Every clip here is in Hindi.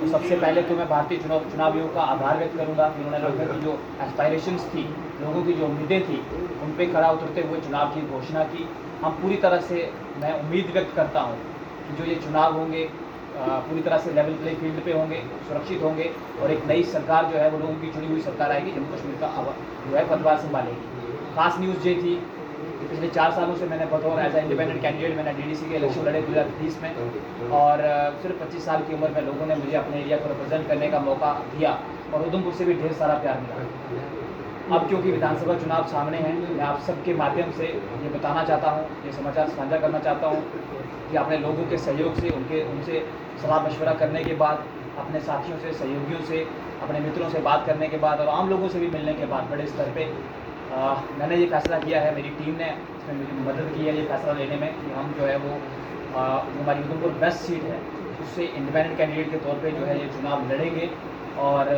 तो सबसे पहले तो मैं भारतीय चुनाव आयोग का आभार व्यक्त करूंगा कि उन्होंने लोगों की जो एस्पायरेशंस थी, लोगों की जो उम्मीदें थी, उन पे खरा उतरते हुए चुनाव की घोषणा की। हम पूरी तरह से, मैं उम्मीद व्यक्त करता हूँ कि जो ये चुनाव होंगे पूरी तरह से लेवल प्ले फील्ड पे होंगे, सुरक्षित होंगे और एक नई सरकार जो है वो लोगों की चुनी हुई सरकार आएगी, जम्मू कश्मीर का जो है पदभार संभालेगी। खास न्यूज़ ये थी कि पिछले 4 सालों से मैंने बतौर एज ए इंडिपेंडेंट कैंडिडेट मैंने डीडीसी के इलेक्शन लड़े 2020 में, और सिर्फ 25 साल की उम्र में लोगों ने मुझे अपने एरिया को रिप्रेजेंट करने का मौका दिया और उधमपुर से भी ढेर सारा प्यार मिला। अब क्योंकि विधानसभा चुनाव सामने हैं, मैं आप सबके माध्यम से ये बताना चाहता हूँ, ये समाचार साझा करना चाहता हूँ कि अपने लोगों के सहयोग से, उनसे सलाह मशवरा करने के बाद, अपने साथियों से, सहयोगियों से, अपने मित्रों से बात करने के बाद और आम लोगों से भी मिलने के बाद बड़े स्तर पे मैंने ये फैसला किया है, मेरी टीम ने इसमें मुझे मदद की है ये फैसला लेने में कि हम जो है वो हमारी उधमपुर बेस्ट सीट है उससे इंडिपेंडेंट कैंडिडेट के तौर पे जो है ये चुनाव लड़ेंगे। और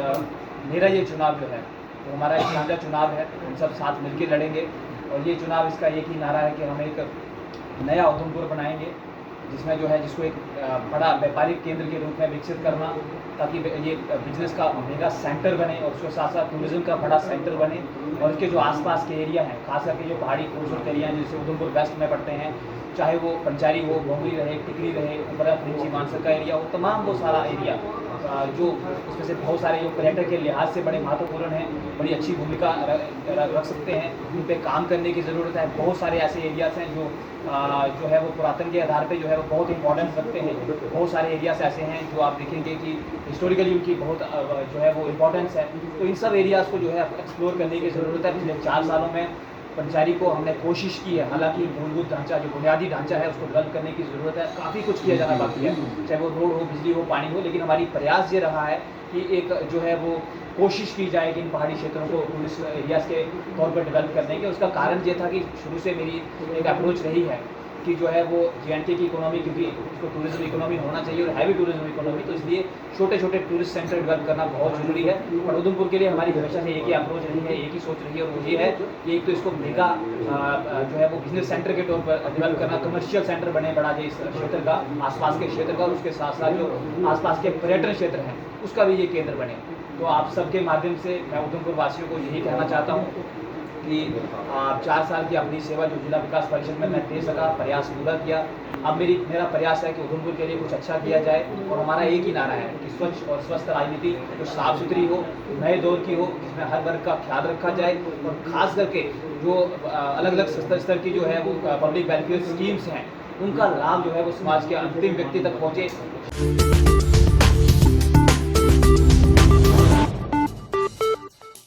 मेरा ये चुनाव जो है तो हमारा एक साझा चुनाव है, हम सब साथ मिलकर लड़ेंगे और ये चुनाव इसका एक ही नारा है कि हम एक नया उधमपुर बनाएंगे जिसमें जो है जिसको एक बड़ा व्यापारिक केंद्र के रूप में विकसित करना, ताकि ये बिजनेस का मेगा सेंटर बने और उसके साथ साथ टूरिज़्म का बड़ा सेंटर बने। और इसके जो आसपास के एरिया हैं, खास करके जो पहाड़ी खूबसूरत एरिया हैं जैसे उधमपुर वेस्ट में पड़ते हैं, चाहे वो पंचारी हो, भोंगरी रहे, टिकरी रहे, ऊपरा फ्रिंची मानसर का एरिया हो, तमाम वो सारा एरिया जो उसमें से बहुत सारे जो पर्यटक के लिहाज से बड़े महत्वपूर्ण हैं, बड़ी अच्छी भूमिका रख सकते हैं, उन पर काम करने की ज़रूरत है। बहुत सारे ऐसे एरियाज़ हैं जो है वो पुरातन के आधार पे जो है वो बहुत इंपॉर्टेंस रखते हैं। बहुत सारे एरियाज़ ऐसे हैं जो आप देखेंगे कि हिस्टोरिकली उनकी बहुत जो है वो इम्पोर्टेंस है। तो इन सब एरियाज़ को जो है एक्सप्लोर करने की ज़रूरत है। पिछले 4 सालों में पंचारी को हमने कोशिश की है, हालांकि मूलभूत ढांचा जो बुनियादी ढांचा है उसको डेवलप करने की ज़रूरत है, काफ़ी कुछ किया जाना बाकी है, चाहे वो रोड हो, बिजली हो, पानी हो, लेकिन हमारी प्रयास ये रहा है कि एक जो है वो कोशिश की जाए कि इन पहाड़ी क्षेत्रों को टूरिस्ट एरियाज़ के तौर पर डेवलप करने के। उसका कारण ये था कि शुरू से मेरी एक अप्रोच रही है कि जो है वो J&K की इकोनॉमी, क्योंकि उसको टूरिज्म इकोनॉमी होना चाहिए और हैवी टूरिज्म इकोनॉमी, तो इसलिए छोटे छोटे टूरिस्ट सेंटर डेवलप करना बहुत ज़रूरी है। और उधमपुर के लिए हमारी हमेशा से एक ही अप्रोच रही है, एक ही सोच रही है, और वो ये है कि एक तो इसको मेगा जो है वो बिजनेस सेंटर के तौर पर डेवलप करना, कमर्शियल सेंटर बने बड़ा जो इस क्षेत्र का, आसपास के क्षेत्र का, और उसके साथ साथ जो आसपास के पर्यटन क्षेत्र हैं उसका भी ये केंद्र बने। तो आप सबके माध्यम से मैं उधमपुर वासियों को यही कहना चाहता हूँ कि 4 साल की अपनी सेवा जो जिला विकास परिषद में मैं दे सका, प्रयास पूरा किया। अब मेरा प्रयास है कि उधमपुर के लिए कुछ अच्छा किया जाए और हमारा एक ही नारा है कि स्वच्छ और स्वस्थ राजनीति जो साफ़ सुथरी हो, नए दौर की हो, जिसमें हर वर्ग का ख्याल रखा जाए और ख़ास करके जो अलग अलग स्तर की जो है वो पब्लिक वेलफेयर स्कीम्स हैं उनका लाभ जो है वो समाज के अंतिम व्यक्ति तक पहुँचे।